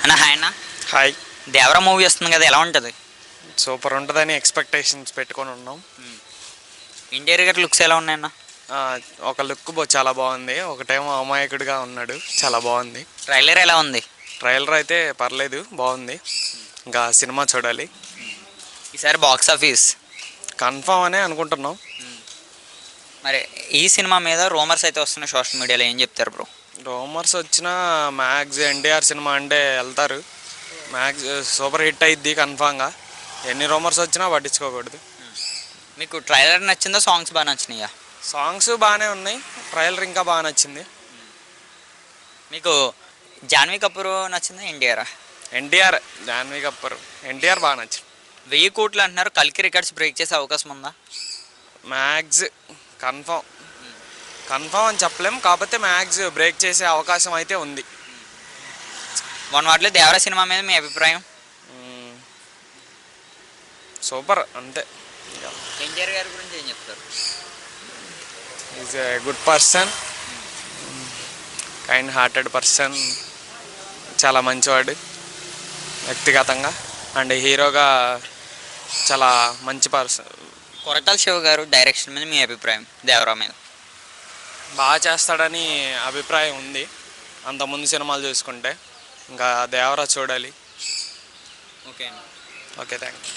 అన్న హాయ్ అన్న. Hi. Devara movie వస్తుంది కదా, ఎలా ఉంటుంది? సూపర్ ఉంటుందని ఎక్స్పెక్టేషన్స్ పెట్టుకొని ఉన్నాం. ఇంటీరియర్ లుక్స్ ఎలా ఉన్నాయన్న? ఒక లుక్ చాలా బాగుంది, ఒకటేమో అమాయకుడిగా ఉన్నాడు, చాలా బాగుంది. ట్రైలర్ ఎలా ఉంది? ట్రైలర్ అయితే పర్లేదు, బాగుంది. ఇంకా సినిమా చూడాలి. ఈసారి బాక్స్ ఆఫీస్ కన్ఫామ్ అనే అనుకుంటున్నాం. మరి ఈ సినిమా మీద రూమర్స్ అయితే వస్తున్నాయి సోషల్ మీడియాలో, ఏం చెప్తారు బ్రో? రూమర్స్ వచ్చిన మ్యాక్స్ ఎన్టీఆర్ సినిమా అంటే వెళ్తారు. మ్యాక్స్ సూపర్ హిట్ అయ్యిద్ది కన్ఫామ్గా. ఎన్ని రూమర్స్ వచ్చినా పట్టించుకోకూడదు. మీకు ట్రైలర్ నచ్చిందా, సాంగ్స్ బాగా నచ్చినాయా? సాంగ్స్ బాగానే ఉన్నాయి, ట్రైలర్ ఇంకా బాగా నచ్చింది. మీకు జాన్వీ కపూర్ నచ్చిందా, ఎన్టీఆర్? ఎన్టీఆర్. జాన్వీ కపూర్, ఎన్టీఆర్ బాగా నచ్చింది. 1000 కోట్లు అంటున్నారు, కల్కి రికార్డ్స్ బ్రేక్ చేసే అవకాశం ఉందా? మ్యాక్స్ కన్ఫామ్ అని చెప్పలేం, కాకపోతే మ్యాక్స్ బ్రేక్ చేసే అవకాశం అయితే ఉంది. మొన్న వాటిలో దేవరా సినిమా మీద మీ అభిప్రాయం? సూపర్ అంతే. ఎన్టీఆర్ గారి గురించి ఏం చెప్తారు? Is a good person, kind hearted person, చాలా మంచివాడు వ్యక్తిగతంగా. అండ్ హీరోగా చాలా మంచి పర్సన్. కొరటాల శివ గారు డైరెక్షన్ మీద మీ అభిప్రాయం దేవరా మీద? బాగా చేస్తాడని అభిప్రాయం ఉంది, అంతకుముందు సినిమాలు చూసుకుంటే. ఇంకా దేవరా చూడాలి. ఓకే. Okay, thank you.